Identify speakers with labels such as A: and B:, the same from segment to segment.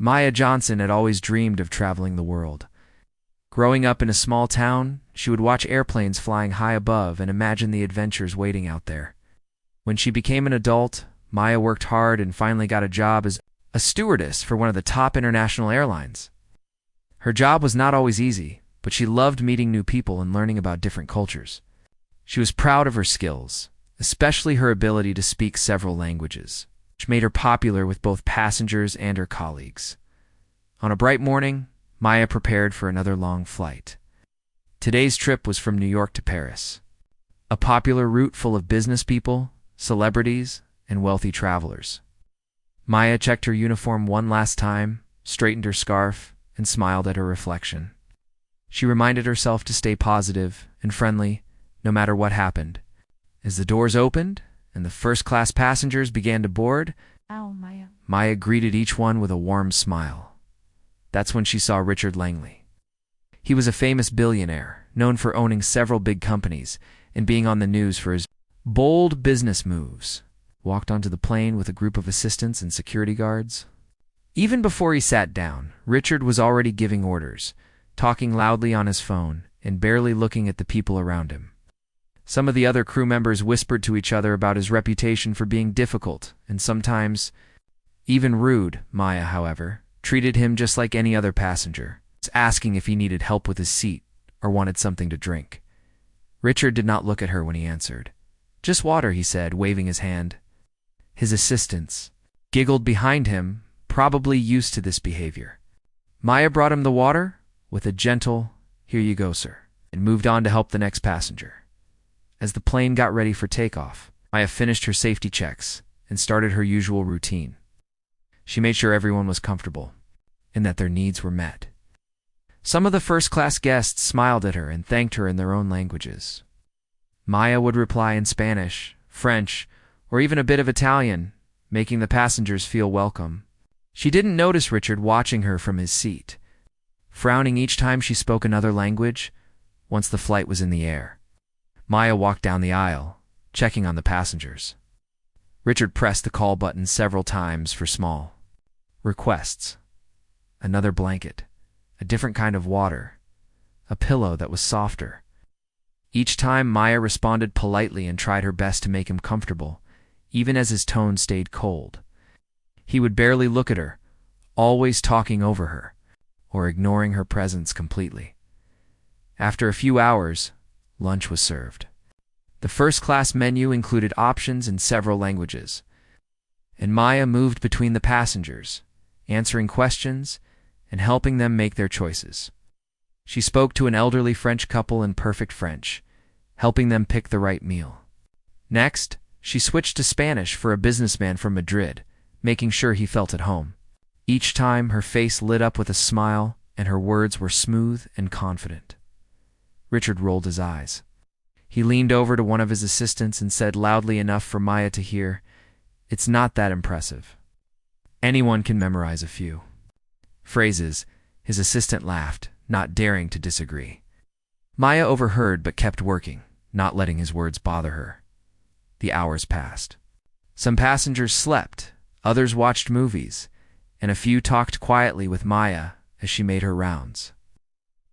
A: Maya Johnson had always dreamed of traveling the world. Growing up in a small town, she would watch airplanes flying high above and imagine the adventures waiting out there. When she became an adult, Maya worked hard and finally got a job as a stewardess for one of the top international airlines. Her job was not always easy, but she loved meeting new people and learning about different cultures. She was proud of her skills, especially her ability to speak several languages, which made her popular with both passengers and her colleagues. On a bright morning, Maya prepared for another long flight. Today's trip was from New York to Paris, a popular route full of business people, celebrities, and wealthy travelers. Maya checked her uniform one last time, straightened her scarf, and smiled at her reflection. She reminded herself to stay positive and friendly, no matter what happened. As the doors opened and the first-class passengers began to board, Maya greeted each one with a warm smile. That's when she saw Richard Langley. He was a famous billionaire, known for owning several big companies and being on the news for his bold business moves. Walked onto the plane with a group of assistants and security guards. Even before he sat down, Richard was already giving orders, talking loudly on his phone and barely looking at the people around him. Some of the other crew members whispered to each other about his reputation for being difficult and sometimes even rude. Maya, however, treated him just like any other passenger, asking if he needed help with his seat or wanted something to drink. Richard did not look at her when he answered. "Just water," he said, waving his hand. His assistants giggled behind him, probably used to this behavior. Maya brought him the water with a gentle, "Here you go, sir," and moved on to help the next passenger. As the plane got ready for takeoff, Maya finished her safety checks and started her usual routine. She made sure everyone was comfortable and that their needs were met. Some of the first-class guests smiled at her and thanked her in their own languages. Maya would reply in Spanish, French, or even a bit of Italian, making the passengers feel welcome. She didn't notice Richard watching her from his seat, frowning each time she spoke another language once the flight was in the air. Maya walked down the aisle, checking on the passengers. Richard pressed the call button several times for small requests. Another blanket, a different kind of water, a pillow that was softer. Each time Maya responded politely and tried her best to make him comfortable, even as his tone stayed cold. He would barely look at her, always talking over her, or ignoring her presence completely. After a few hours, lunch was served. The first-class menu included options in several languages, and Maya moved between the passengers, answering questions and helping them make their choices. She spoke to an elderly French couple in perfect French, helping them pick the right meal. Next, she switched to Spanish for a businessman from Madrid, making sure he felt at home. Each time, her face lit up with a smile, and her words were smooth and confident. Richard rolled his eyes. He leaned over to one of his assistants and said loudly enough for Maya to hear, "It's not that impressive. Anyone can memorize a few phrases." His assistant laughed, not daring to disagree. Maya overheard but kept working, not letting his words bother her. The hours passed. Some passengers slept, others watched movies, and a few talked quietly with Maya as she made her rounds.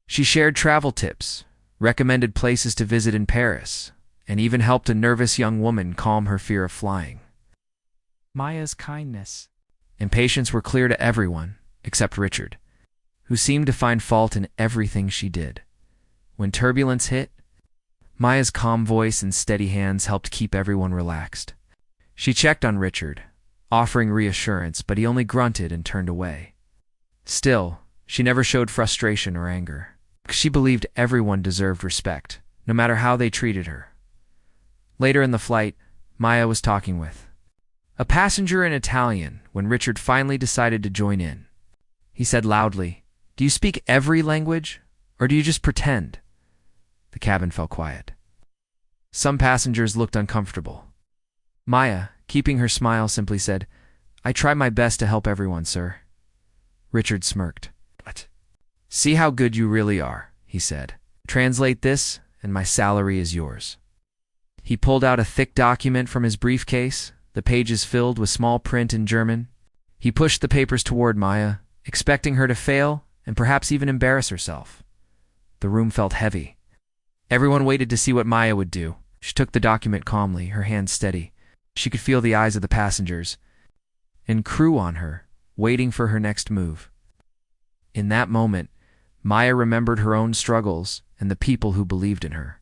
A: She shared travel tips, recommended places to visit in Paris, and even helped a nervous young woman calm her fear of flying. Maya's kindness and patience were clear to everyone, except Richard, who seemed to find fault in everything she did. When turbulence hit, Maya's calm voice and steady hands helped keep everyone relaxed. She checked on Richard, offering reassurance, but he only grunted and turned away. Still, she never showed frustration or anger. She believed everyone deserved respect, no matter how they treated her. Later in the flight, Maya was talking with a passenger in Italian when Richard finally decided to join in. He said loudly, "Do you speak every language, or do you just pretend?" The cabin fell quiet. Some passengers looked uncomfortable. Maya, keeping her smile, simply said, "I try my best to help everyone, sir." Richard smirked. "What? See how good you really are," he said. "Translate this, and my salary is yours." He pulled out a thick document from his briefcase, the pages filled with small print in German. He pushed the papers toward Maya, expecting her to fail and perhaps even embarrass herself. The room felt heavy. Everyone waited to see what Maya would do. She took the document calmly, her hands steady. She could feel the eyes of the passengers and crew on her, waiting for her next move. In that moment, Maya remembered her own struggles and the people who believed in her.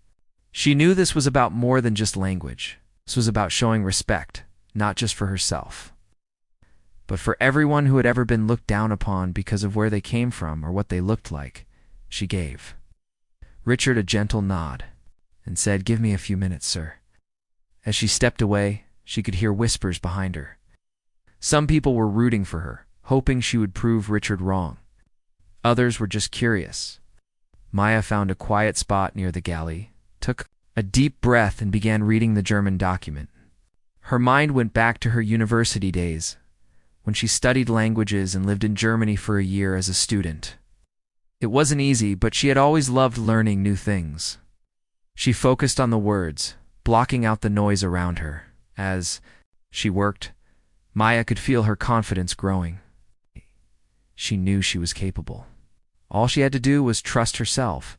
A: She knew this was about more than just language. This was about showing respect, not just for herself, but for everyone who had ever been looked down upon because of where they came from or what they looked like. She gave Richard a gentle nod and said, "Give me a few minutes, sir." As she stepped away, she could hear whispers behind her. Some people were rooting for her, hoping she would prove Richard wrong. Others were just curious. Maya found a quiet spot near the galley, took a deep breath, and began reading the German document. Her mind went back to her university days, when she studied languages and lived in Germany for a year as a student. It wasn't easy, but she had always loved learning new things. She focused on the words, blocking out the noise around her. As she worked, Maya could feel her confidence growing. She knew she was capable. All she had to do was trust herself.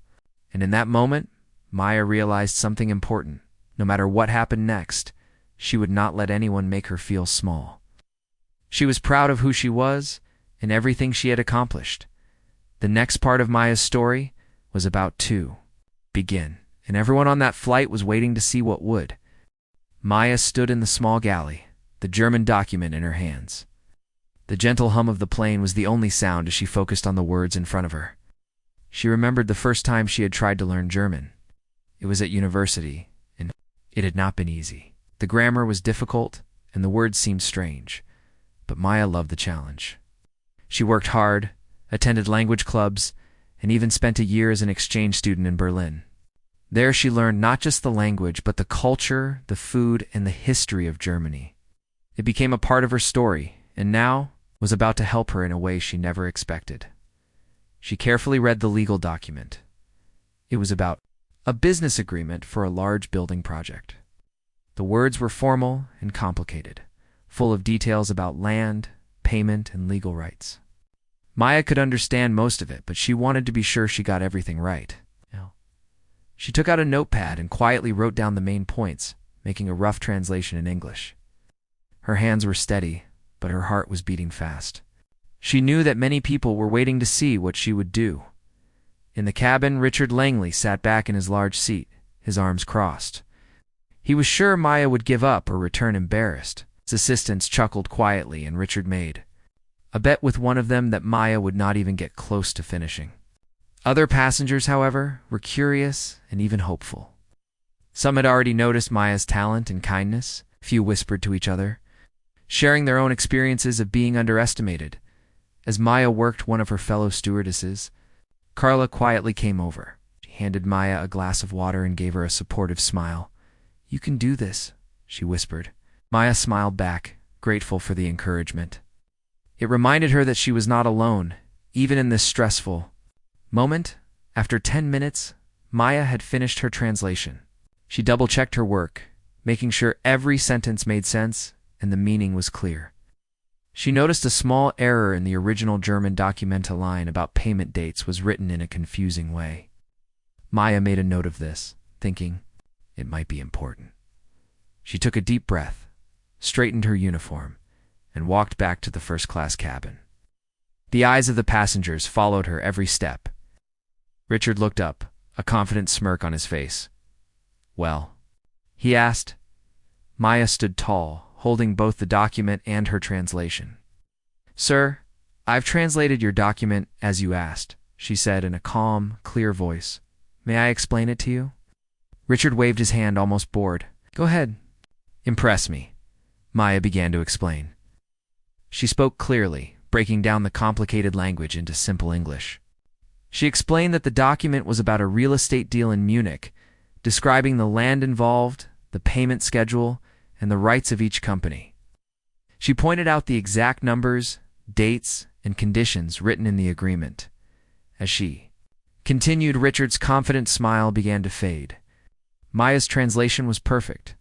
A: And in that moment, Maya realized something important. No matter what happened next, she would not let anyone make her feel small. She was proud of who she was and everything she had accomplished. The next part of Maya's story was about to begin, and everyone on that flight was waiting to see what would. Maya stood in the small galley, the German document in her hands. The gentle hum of the plane was the only sound as she focused on the words in front of her. She remembered the first time she had tried to learn German. It was at university, and it had not been easy. The grammar was difficult, and the words seemed strange. But Maya loved the challenge. She worked hard, attended language clubs, and even spent a year as an exchange student in Berlin. There she learned not just the language, but the culture, the food, and the history of Germany. It became a part of her story, and now was about to help her in a way she never expected. She carefully read the legal document. It was about a business agreement for a large building project. The words were formal and complicated, full of details about land, payment, and legal rights. Maya could understand most of it, but she wanted to be sure she got everything right. She took out a notepad and quietly wrote down the main points, making a rough translation in English. Her hands were steady, but her heart was beating fast. She knew that many people were waiting to see what she would do. In the cabin, Richard Langley sat back in his large seat, his arms crossed. He was sure Maya would give up or return embarrassed. His assistants chuckled quietly, and Richard made a bet with one of them that Maya would not even get close to finishing. Other passengers, however, were curious and even hopeful. Some had already noticed Maya's talent and kindness. Few whispered to each other, sharing their own experiences of being underestimated. As Maya worked one of her fellow stewardesses, Carla quietly came over. She handed Maya a glass of water and gave her a supportive smile. "You can do this," she whispered. Maya smiled back, grateful for the encouragement. It reminded her that she was not alone, even in this stressful moment. After 10 minutes, Maya had finished her translation. She double-checked her work, making sure every sentence made sense and the meaning was clear. She noticed a small error in the original German document. A line about payment dates was written in a confusing way. Maya made a note of this, thinking it might be important. She took a deep breath, straightened her uniform, and walked back to the first-class cabin. The eyes of the passengers followed her every step. Richard looked up, a confident smirk on his face. "Well?" he asked. Maya stood tall, holding both the document and her translation. "Sir, I've translated your document as you asked," she said in a calm, clear voice. "May I explain it to you?" Richard waved his hand, almost bored. "Go ahead." "Impress me," Maya began to explain. She spoke clearly, breaking down the complicated language into simple English. She explained that the document was about a real estate deal in Munich, describing the land involved, the payment schedule, and the rights of each company. She pointed out the exact numbers, dates, and conditions written in the agreement. As she continued, Richard's confident smile began to fade. Maya's translation was perfect.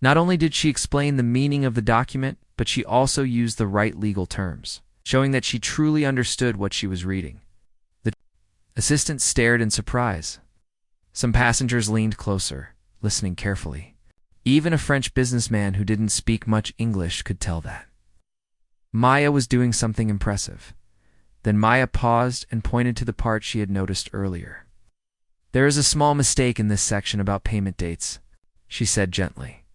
A: Not only did she explain the meaning of the document, but she also used the right legal terms. showing that she truly understood what she was reading. The assistant stared in surprise. Some passengers leaned closer, listening carefully. Even a French businessman who didn't speak much English could tell that Maya was doing something impressive. Then Maya paused and pointed to the part she had noticed earlier. "There is a small mistake in this section about payment dates," she said gently.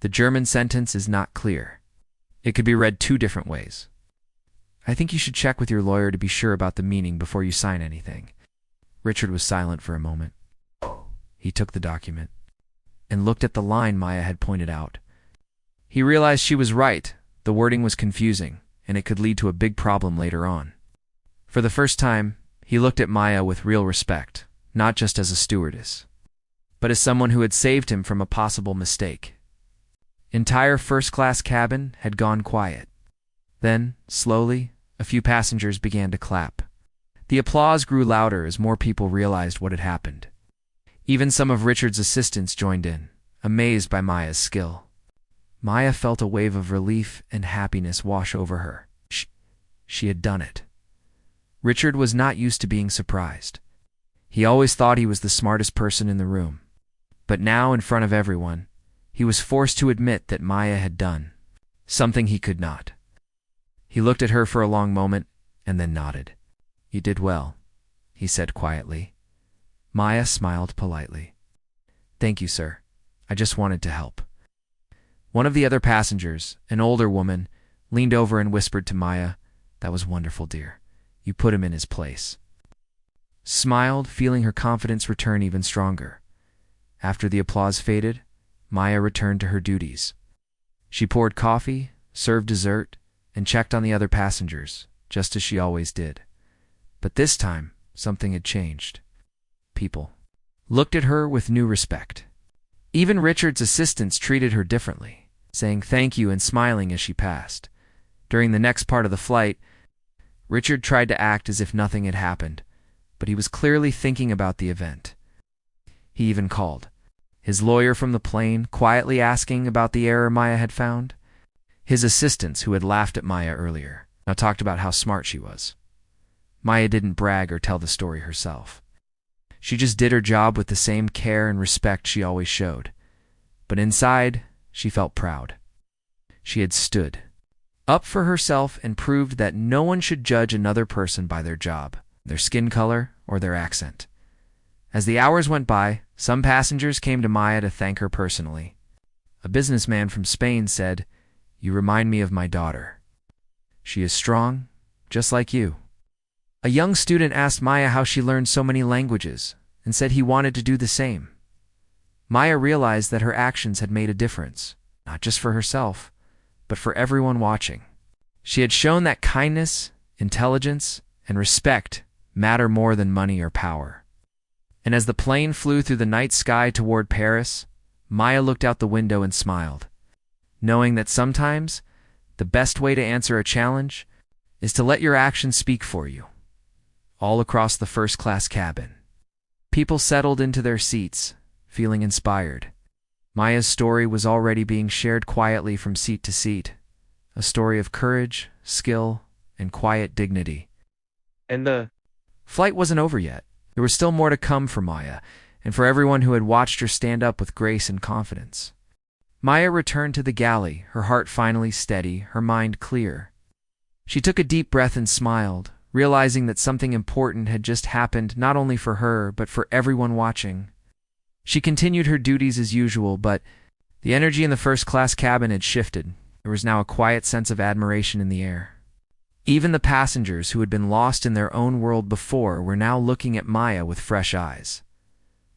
A: "The German sentence is not clear. It could be read two different ways. I think you should check with your lawyer to be sure about the meaning before you sign anything." Richard was silent for a moment. He took the document and looked at the line Maya had pointed out. He realized she was right. The wording was confusing, and it could lead to a big problem later on. For the first time, he looked at Maya with real respect, not just as a stewardess, but as someone who had saved him from a possible mistake. Entire first-class cabin had gone quiet. Then, slowly, a few passengers began to clap. The applause grew louder as more people realized what had happened. Even some of Richard's assistants joined in, amazed by Maya's skill. Maya felt a wave of relief and happiness wash over her. She had done it. Richard was not used to being surprised. He always thought he was the smartest person in the room. But now, in front of everyone, he was forced to admit that Maya had done something he could not. He looked at her for a long moment and then nodded. "You did well," he said quietly. Maya smiled politely. "Thank you, sir. I just wanted to help." One of the other passengers, an older woman, leaned over and whispered to Maya, "That was wonderful, dear. You put him in his place." Smiled, feeling her confidence return even stronger. After the applause faded, Maya returned to her duties. She poured coffee, served dessert, and checked on the other passengers, just as she always did. But this time, something had changed. People looked at her with new respect. Even Richard's assistants treated her differently, saying thank you and smiling as she passed. During the next part of the flight, Richard tried to act as if nothing had happened, but he was clearly thinking about the event. He even called his lawyer from the plane, quietly asking about the error Maya had found. His assistants, who had laughed at Maya earlier, now talked about how smart she was. Maya didn't brag or tell the story herself. She just did her job with the same care and respect she always showed. But inside, she felt proud. She had stood up for herself and proved that no one should judge another person by their job, their skin color, or their accent. As the hours went by, some passengers came to Maya to thank her personally. A businessman from Spain said, "You remind me of my daughter. She is strong, just like you." A young student asked Maya how she learned so many languages and said he wanted to do the same. Maya realized that her actions had made a difference, not just for herself, but for everyone watching. She had shown that kindness, intelligence, and respect matter more than money or power. And as the plane flew through the night sky toward Paris, Maya looked out the window and smiled, knowing that sometimes the best way to answer a challenge is to let your actions speak for you. All across the first-class cabin, people settled into their seats, feeling inspired. Maya's story was already being shared quietly from seat to seat, a story of courage, skill, and quiet dignity. And the flight wasn't over yet. There was still more to come for Maya, and for everyone who had watched her stand up with grace and confidence. Maya returned to the galley, her heart finally steady, her mind clear. She took a deep breath and smiled, realizing that something important had just happened not only for her, but for everyone watching. She continued her duties as usual, but the energy in the first-class cabin had shifted. There was now a quiet sense of admiration in the air. Even the passengers who had been lost in their own world before were now looking at Maya with fresh eyes.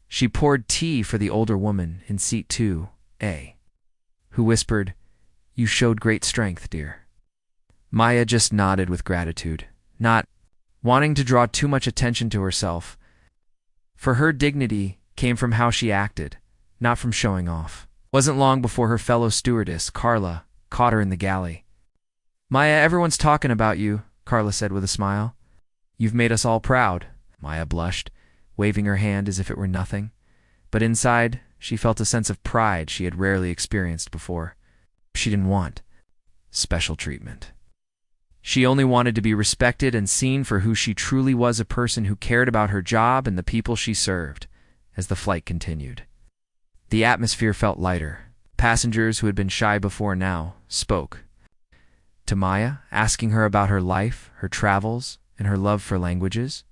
A: She poured tea for the older woman in seat 2A, who whispered, "You showed great strength, dear." Maya just nodded with gratitude, not wanting to draw too much attention to herself. For her dignity came from how she acted, not from showing off. It wasn't long before her fellow stewardess, Carla, caught her in the galley. "Maya, everyone's talking about you," Carla said with a smile. "You've made us all proud." Maya blushed, waving her hand as if it were nothing. But inside, she felt a sense of pride she had rarely experienced before. She didn't want special treatment. She only wanted to be respected and seen for who she truly was, a person who cared about her job and the people she served. As the flight continued, the atmosphere felt lighter. Passengers who had been shy before now spoke to Maya, asking her about her life, her travels, and her love for languages.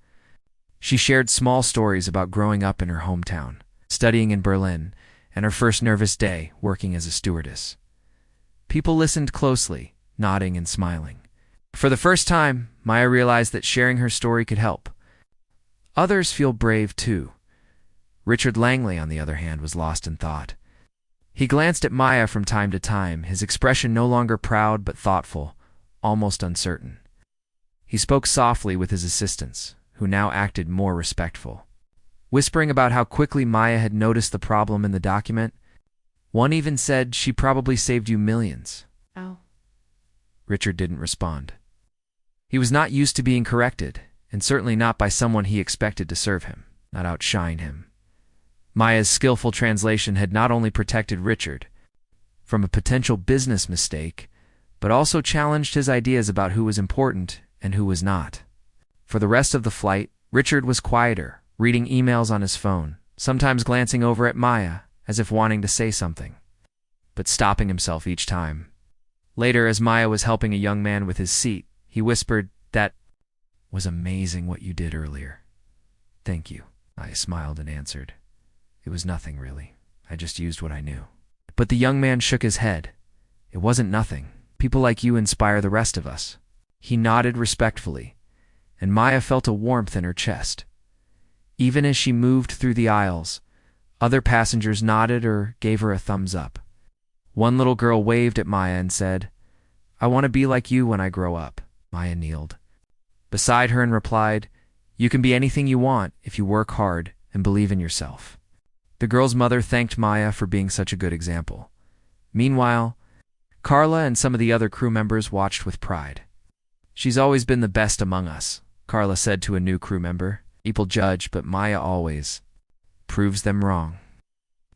A: She shared small stories about growing up in her hometown, studying in Berlin, and her first nervous day working as a stewardess. People listened closely, nodding and smiling. For the first time, Maya realized that sharing her story could help others feel brave too. Richard Langley, on the other hand, was lost in thought. He glanced at Maya from time to time, his expression no longer proud but thoughtful, almost uncertain. He spoke softly with his assistants, who now acted more respectful, whispering about how quickly Maya had noticed the problem in the document. One even said, "She probably saved you millions."
B: Oh.
A: Richard didn't respond. He was not used to being corrected, and certainly not by someone he expected to serve him, not outshine him. Maya's skillful translation had not only protected Richard from a potential business mistake, but also challenged his ideas about who was important and who was not. For the rest of the flight, Richard was quieter, reading emails on his phone, sometimes glancing over at Maya as if wanting to say something, but stopping himself each time. Later, as Maya was helping a young man with his seat, he whispered, "That was amazing what you did earlier." "Thank you," I smiled and answered. "It was nothing, really. I just used what I knew." But the young man shook his head. "It wasn't nothing. People like you inspire the rest of us." He nodded respectfully, and Maya felt a warmth in her chest. Even as she moved through the aisles, other passengers nodded or gave her a thumbs up. One little girl waved at Maya and said, "I want to be like you when I grow up." Maya kneeled beside her and replied, "You can be anything you want if you work hard and believe in yourself." The girl's mother thanked Maya for being such a good example. Meanwhile, Carla and some of the other crew members watched with pride. "She's always been the best among us," Carla said to a new crew member. "People judge, but Maya always proves them wrong."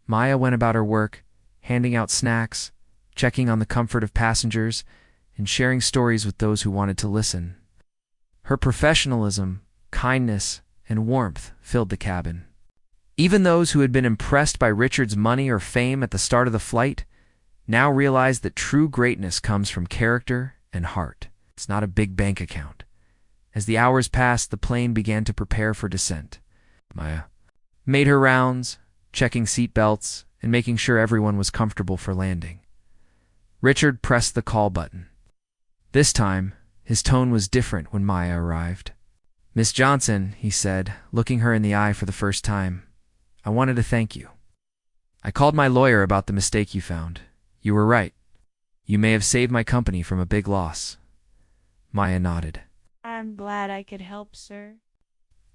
A: Maya went about her work, handing out snacks, checking on the comfort of passengers, and sharing stories with those who wanted to listen. Her professionalism, kindness, and warmth filled the cabin. Even those who had been impressed by Richard's money or fame at the start of the flight now realized that true greatness comes from character and heart. It's not a big bank account. As the hours passed, the plane began to prepare for descent. Maya made her rounds, checking seat belts and making sure everyone was comfortable for landing. Richard pressed the call button. This time, his tone was different when Maya arrived. "Miss Johnson," he said, looking her in the eye for the first time, "I wanted to thank you. I called my lawyer about the mistake you found. You were right. You may have saved my company from a big loss." Maya nodded.
B: I'm glad I could help, sir.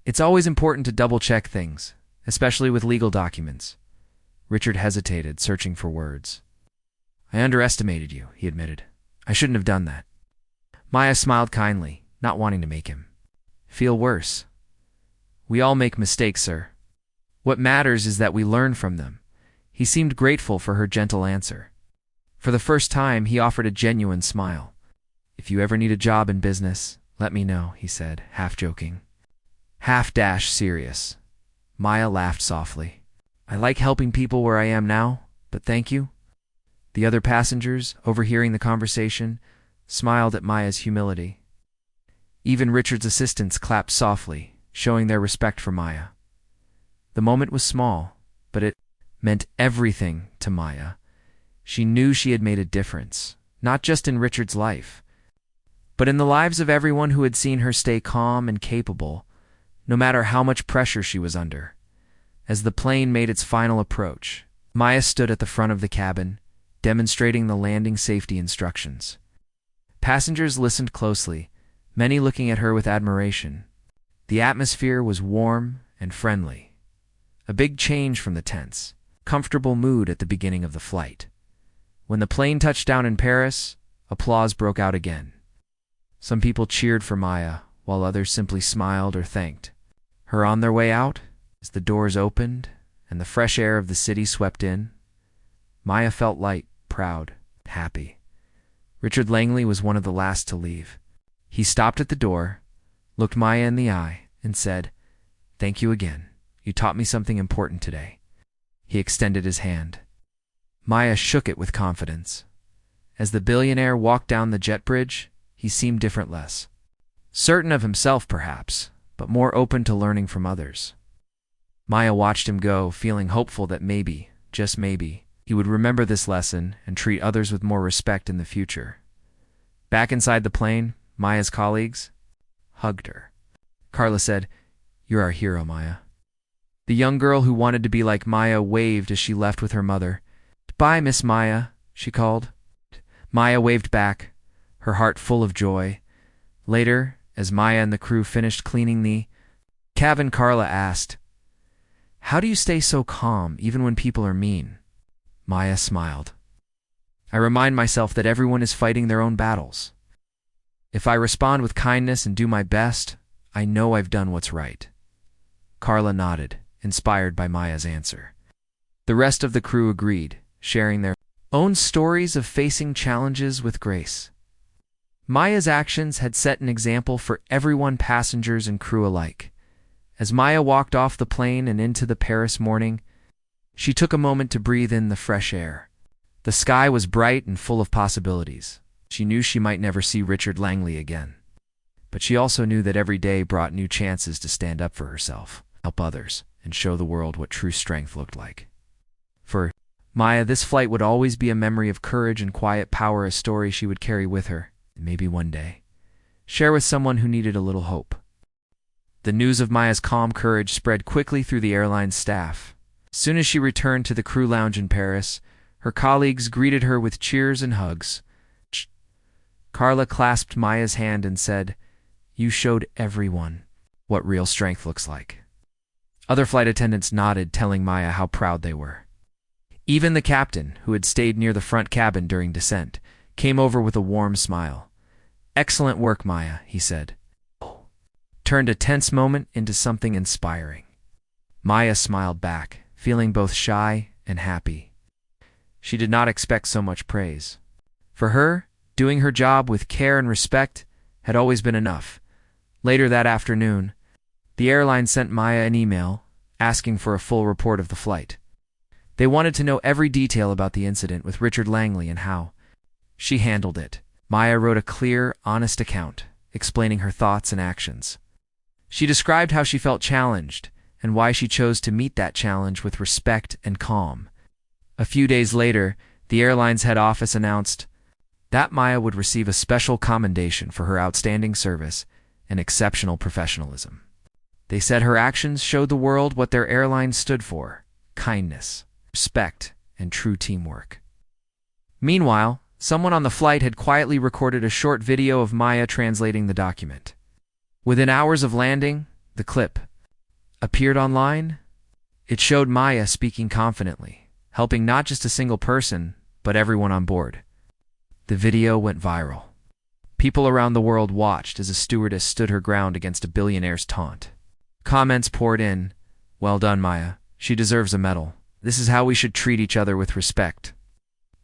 A: "It's always important to double-check things, especially with legal documents." Richard hesitated, searching for words. "I underestimated you," he admitted. "I shouldn't have done that." Maya smiled kindly, not wanting to make him feel worse. "We all make mistakes, sir. What matters is that we learn from them." He seemed grateful for her gentle answer. For the first time, he offered a genuine smile. "If you ever need a job in business, let me know," he said, half joking, half serious. Maya laughed softly. "I like helping people where I am now, but thank you." The other passengers, overhearing the conversation, smiled at Maya's humility. Even Richard's assistants clapped softly, showing their respect for Maya. The moment was small, but it meant everything to Maya. She knew she had made a difference, not just in Richard's life, but in the lives of everyone who had seen her stay calm and capable, no matter how much pressure she was under. As the plane made its final approach, Maya stood at the front of the cabin, demonstrating the landing safety instructions. Passengers listened closely, many looking at her with admiration. The atmosphere was warm and friendly, a big change from the tense, comfortable mood at the beginning of the flight. When the plane touched down in Paris, applause broke out again. Some people cheered for Maya, while others simply smiled or thanked her on their way out. As the doors opened and the fresh air of the city swept in, Maya felt light, proud, happy. Richard Langley was one of the last to leave. He stopped at the door, looked Maya in the eye, and said, "Thank you again. You taught me something important today." He extended his hand. Maya shook it with confidence. As the billionaire walked down the jet bridge, he seemed different, less certain of himself perhaps, but more open to learning from others. Maya watched him go, feeling hopeful that maybe, just maybe, he would remember this lesson and treat others with more respect in the future. Back inside the plane, Maya's colleagues hugged her. Carla said, "You're our hero, Maya." The young girl who wanted to be like Maya waved as she left with her mother. "Bye, Miss Maya," she called. Maya waved back, her heart full of joy. Later, as Maya and the crew finished cleaning the cabin, Carla asked, "How do you stay so calm even when people are mean?" Maya smiled. "I remind myself that everyone is fighting their own battles. If I respond with kindness and do my best, I know I've done what's right." Carla nodded, inspired by Maya's answer. The rest of the crew agreed, sharing their own stories of facing challenges with grace. Maya's actions had set an example for everyone, passengers and crew alike. As Maya walked off the plane and into the Paris morning, she took a moment to breathe in the fresh air. The sky was bright and full of possibilities. She knew she might never see Richard Langley again. But she also knew that every day brought new chances to stand up for herself, help others, and show the world what true strength looked like. For Maya, this flight would always be a memory of courage and quiet power, a story she would carry with her, and maybe one day share with someone who needed a little hope. The news of Maya's calm courage spread quickly through the airline's staff. As soon as she returned to the crew lounge in Paris, her colleagues greeted her with cheers and hugs. Carla clasped Maya's hand and said, "You showed everyone what real strength looks like." Other flight attendants nodded, telling Maya how proud they were. Even the captain, who had stayed near the front cabin during descent, came over with a warm smile. "Excellent work, Maya," he said. Turned a tense moment into something inspiring. Maya smiled back, feeling both shy and happy. She did not expect so much praise. For her, doing her job with care and respect had always been enough. Later that afternoon, the airline sent Maya an email asking for a full report of the flight. They wanted to know every detail about the incident with Richard Langley and how she handled it. Maya wrote a clear, honest account, explaining her thoughts and actions. She described how she felt challenged and why she chose to meet that challenge with respect and calm. A few days later, the airline's head office announced that Maya would receive a special commendation for her outstanding service and exceptional professionalism. They said her actions showed the world what their airline stood for: kindness, respect, and true teamwork. Meanwhile, someone on the flight had quietly recorded a short video of Maya translating the document. Within hours of landing, the clip appeared online. It showed Maya speaking confidently, helping not just a single person, but everyone on board. The video went viral. People around the world watched as a stewardess stood her ground against a billionaire's taunt. Comments poured in. "Well done, Maya. She deserves a medal. This is how we should treat each other, with respect."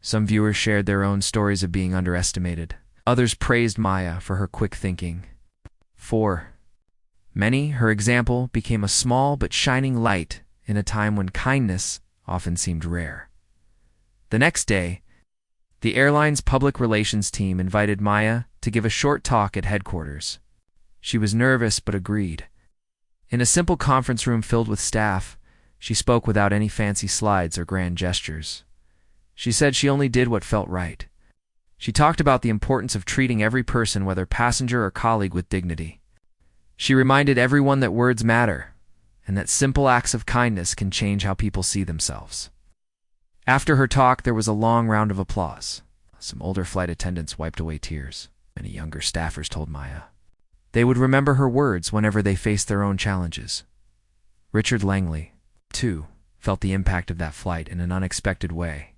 A: Some viewers shared their own stories of being underestimated. Others praised Maya for her quick thinking. For many, her example became a small but shining light in a time when kindness often seemed rare. The next day, the airline's public relations team invited Maya to give a short talk at headquarters. She was nervous but agreed. In a simple conference room filled with staff, she spoke without any fancy slides or grand gestures. She said she only did what felt right. She talked about the importance of treating every person, whether passenger or colleague, with dignity. She reminded everyone that words matter, and that simple acts of kindness can change how people see themselves. After her talk, there was a long round of applause. Some older flight attendants wiped away tears. Many younger staffers told Maya they would remember her words whenever they faced their own challenges. Richard Langley, too, felt the impact of that flight in an unexpected way.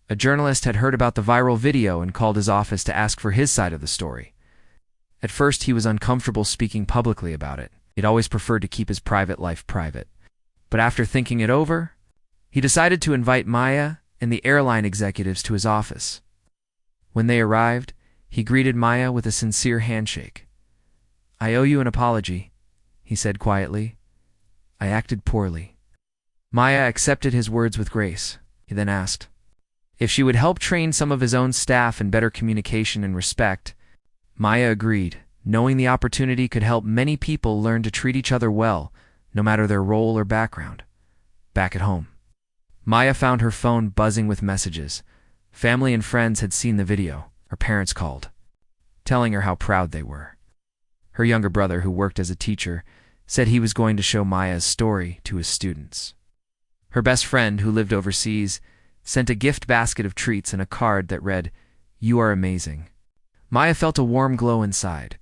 A: A journalist had heard about the viral video and called his office to ask for his side of the story. At first, he was uncomfortable speaking publicly about it. He'd always preferred to keep his private life private. But after thinking it over, he decided to invite Maya and the airline executives to his office. When they arrived, he greeted Maya with a sincere handshake. "I owe you an apology," he said quietly. "I acted poorly." Maya accepted his words with grace. He then asked if she would help train some of his own staff in better communication and respect. Maya agreed, knowing the opportunity could help many people learn to treat each other well, no matter their role or background. Back at home, Maya found her phone buzzing with messages. Family and friends had seen the video. Her parents called, telling her how proud they were. Her younger brother, who worked as a teacher, said he was going to show Maya's story to his students. Her best friend, who lived overseas, sent a gift basket of treats and a card that read, "You are amazing." Maya felt a warm glow inside.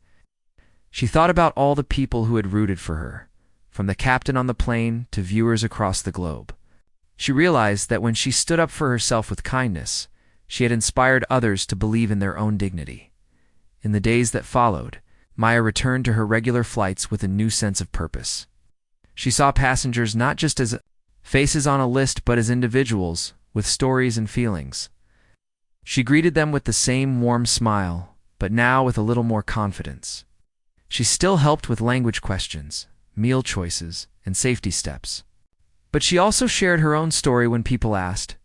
A: She thought about all the people who had rooted for her, from the captain on the plane to viewers across the globe. She realized that when she stood up for herself with kindness, she had inspired others to believe in their own dignity. In the days that followed, Maya returned to her regular flights with a new sense of purpose. She saw passengers not just as faces on a list, but as individuals with stories and feelings. She greeted them with the same warm smile, but now with a little more confidence. She still helped with language questions, meal choices, and safety steps. But she also shared her own story when people asked.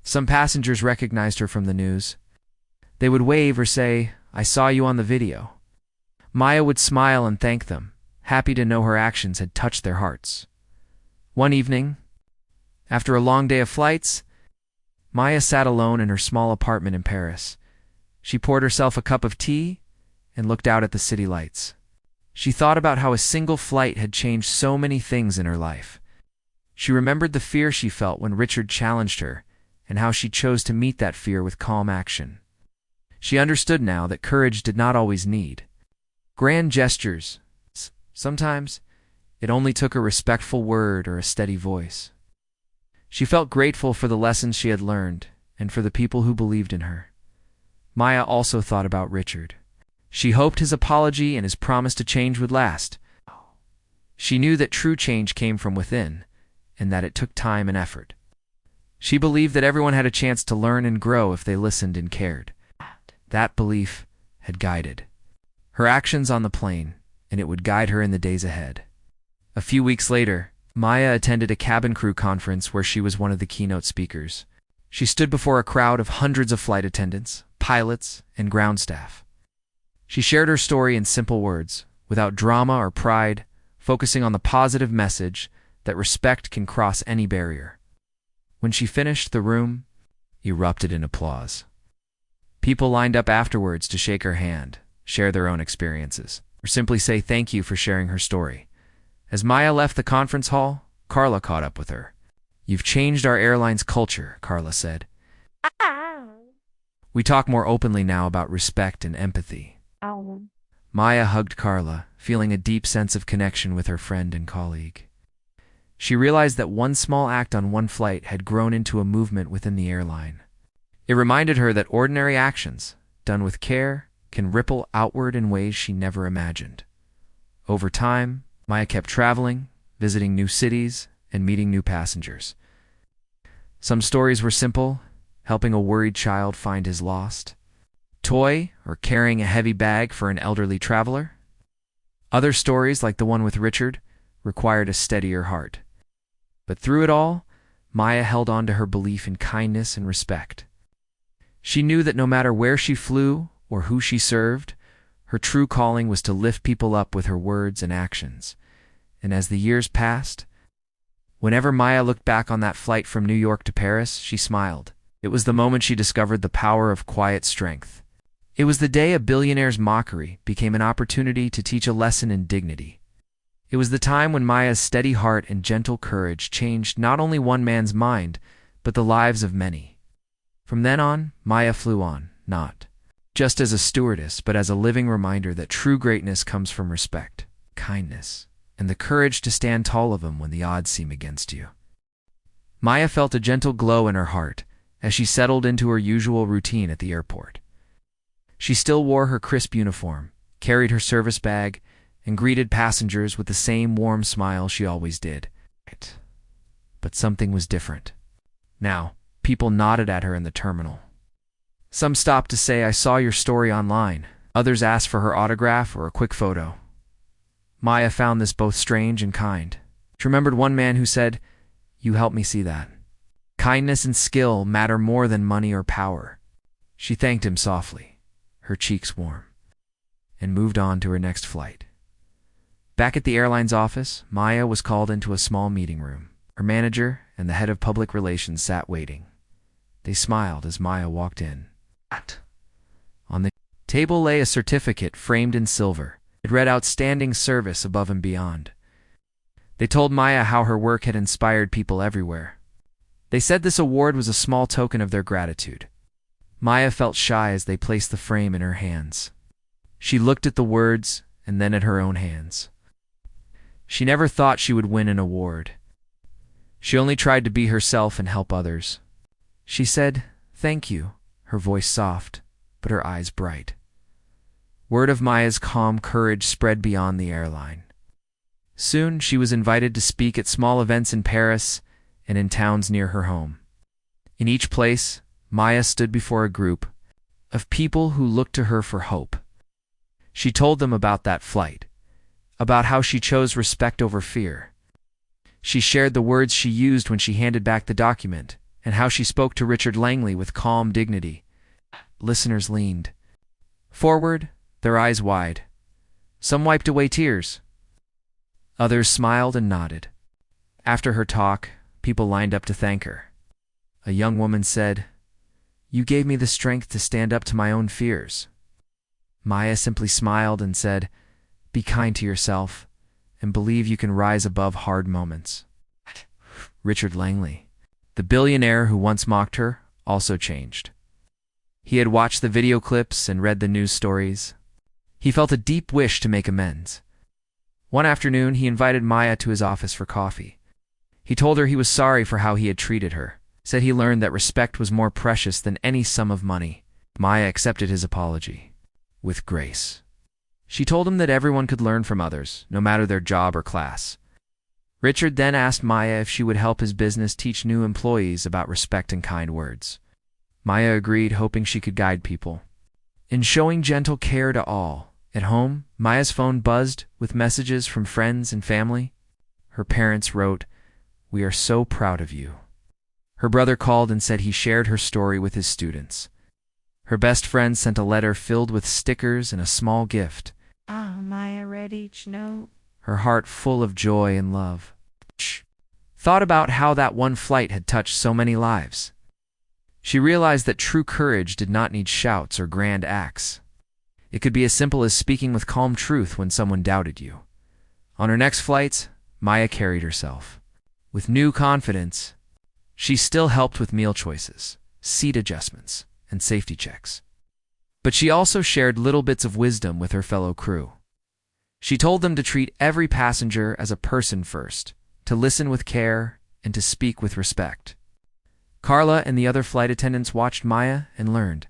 A: Some passengers recognized her from the news. They would wave or say, "I saw you on the video." Maya would smile and thank them, happy to know her actions had touched their hearts. One evening, after a long day of flights, Maya sat alone in her small apartment in Paris. She poured herself a cup of tea and looked out at the city lights. She thought about how a single flight had changed so many things in her life. She remembered the fear she felt when Richard challenged her, and how she chose to meet that fear with calm action. She understood now that courage did not always need grand gestures. Sometimes it only took a respectful word or a steady voice. She felt grateful for the lessons she had learned and for the people who believed in her. Maya also thought about Richard. She hoped his apology and his promise to change would last. She knew that true change came from within, and that it took time and effort. She believed that everyone had a chance to learn and grow if they listened and cared. That belief had guided her actions on the plane, and it would guide her in the days ahead. A few weeks later, Maya attended a cabin crew conference where she was one of the keynote speakers. She stood before a crowd of hundreds of flight attendants, pilots, and ground staff. She shared her story in simple words, without drama or pride, focusing on the positive message that respect can cross any barrier. When she finished, the room erupted in applause. People lined up afterwards to shake her hand, share their own experiences, or simply say thank you for sharing her story. As Maya left the conference hall, Carla caught up with her. "You've changed our airline's culture," Carla said. "We talk more openly now about respect and empathy." Maya hugged Carla, feeling a deep sense of connection with her friend and colleague. She realized that one small act on one flight had grown into a movement within the airline. It reminded her that ordinary actions, done with care, can ripple outward in ways she never imagined. Over time, Maya kept traveling, visiting new cities, and meeting new passengers. Some stories were simple, helping a worried child find his lost toy or carrying a heavy bag for an elderly traveler. Other stories, like the one with Richard, required a steadier heart. But through it all, Maya held on to her belief in kindness and respect. She knew that no matter where she flew or who she served, her true calling was to lift people up with her words and actions. And as the years passed, whenever Maya looked back on that flight from New York to Paris, she smiled. It was the moment she discovered the power of quiet strength. It was the day a billionaire's mockery became an opportunity to teach a lesson in dignity. It was the time when Maya's steady heart and gentle courage changed not only one man's mind, but the lives of many. From then on, Maya flew on, not just as a stewardess, but as a living reminder that true greatness comes from respect, kindness, and the courage to stand tall of them when the odds seem against you. Maya felt a gentle glow in her heart as she settled into her usual routine at the airport. She still wore her crisp uniform, carried her service bag, and greeted passengers with the same warm smile she always did. But something was different. Now, people nodded at her in the terminal. Some stopped to say, "I saw your story online." Others asked for her autograph or a quick photo. Maya found this both strange and kind. She remembered one man who said, "You helped me see that. Kindness and skill matter more than money or power." She thanked him softly, her cheeks warm, and moved on to her next flight. Back at the airline's office, Maya was called into a small meeting room. Her manager and the head of public relations sat waiting. They smiled as Maya walked in. On the table lay a certificate framed in silver. It read "Outstanding Service Above and Beyond." They told Maya how her work had inspired people everywhere. They said this award was a small token of their gratitude. Maya felt shy as they placed the frame in her hands. She looked at the words and then at her own hands. She never thought she would win an award. She only tried to be herself and help others. She said, "Thank you," her voice soft, but her eyes bright. Word of Maya's calm courage spread beyond the airline. Soon she was invited to speak at small events in Paris and in towns near her home. In each place, Maya stood before a group of people who looked to her for hope. She told them about that flight, about how she chose respect over fear. She shared the words she used when she handed back the document, and how she spoke to Richard Langley with calm dignity. Listeners leaned forward, their eyes wide. Some wiped away tears. Others smiled and nodded. After her talk, people lined up to thank her. A young woman said, "You gave me the strength to stand up to my own fears." Maya simply smiled and said, "Be kind to yourself and believe you can rise above hard moments." Richard Langley, the billionaire who once mocked her, also changed. He had watched the video clips and read the news stories. He felt a deep wish to make amends. One afternoon, he invited Maya to his office for coffee. He told her he was sorry for how he had treated her, said he learned that respect was more precious than any sum of money. Maya accepted his apology with grace. She told him that everyone could learn from others, no matter their job or class. Richard then asked Maya if she would help his business teach new employees about respect and kind words. Maya agreed, hoping she could guide people in showing gentle care to all. At home, Maya's phone buzzed with messages from friends and family. Her parents wrote, "We are so proud of you." Her brother called and said he shared her story with his students. Her best friend sent a letter filled with stickers and a small gift.
B: Maya read each note,
A: her heart full of joy and love. She thought about how that one flight had touched so many lives. She realized that true courage did not need shouts or grand acts. It could be as simple as speaking with calm truth when someone doubted you. On her next flights, Maya carried herself with new confidence. She still helped with meal choices, seat adjustments, and safety checks. But she also shared little bits of wisdom with her fellow crew. She told them to treat every passenger as a person first, to listen with care, and to speak with respect. Carla and the other flight attendants watched Maya and learned.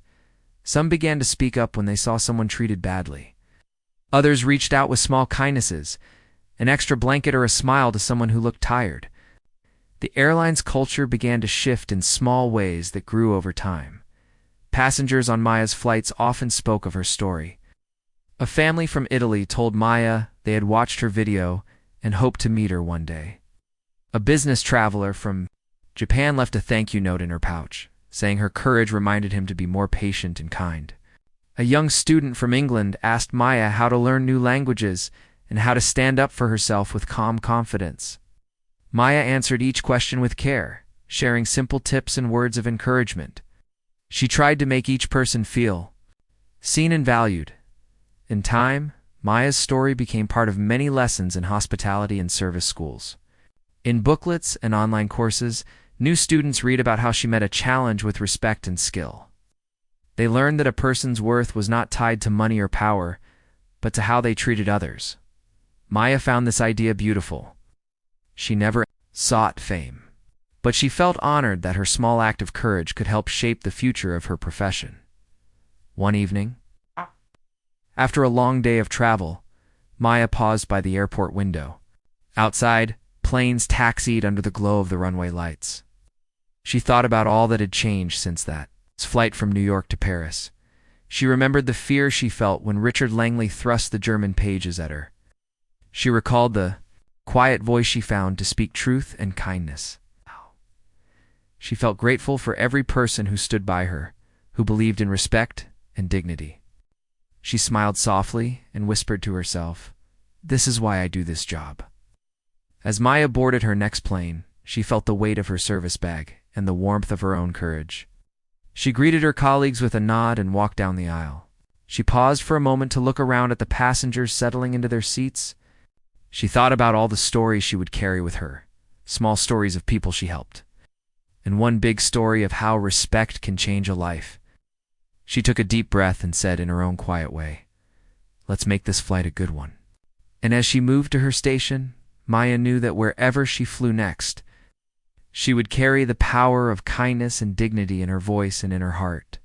A: Some began to speak up when they saw someone treated badly. Others reached out with small kindnesses, an extra blanket or a smile to someone who looked tired. The airline's culture began to shift in small ways that grew over time. Passengers on Maya's flights often spoke of her story. A family from Italy told Maya they had watched her video and hoped to meet her one day. A business traveler from Japan left a thank you note in her pouch, saying her courage reminded him to be more patient and kind. A young student from England asked Maya how to learn new languages and how to stand up for herself with calm confidence. Maya answered each question with care, sharing simple tips and words of encouragement. She tried to make each person feel seen and valued. In time, Maya's story became part of many lessons in hospitality and service schools. In booklets and online courses, new students read about how she met a challenge with respect and skill. They learned that a person's worth was not tied to money or power, but to how they treated others. Maya found this idea beautiful. She never sought fame, but she felt honored that her small act of courage could help shape the future of her profession. One evening, after a long day of travel, Maya paused by the airport window. Outside, planes taxied under the glow of the runway lights. She thought about all that had changed since that flight from New York to Paris. She remembered the fear she felt when Richard Langley thrust the German pages at her. She recalled the quiet voice she found to speak truth and kindness. She felt grateful for every person who stood by her, who believed in respect and dignity. She smiled softly and whispered to herself, "This is why I do this job." As Maya boarded her next plane, she felt the weight of her service bag and the warmth of her own courage. She greeted her colleagues with a nod and walked down the aisle. She paused for a moment to look around at the passengers settling into their seats. She thought about all the stories she would carry with her, small stories of people she helped, and one big story of how respect can change a life. She took a deep breath and said in her own quiet way, "Let's make this flight a good one." And as she moved to her station, Maya knew that wherever she flew next, she would carry the power of kindness and dignity in her voice and in her heart.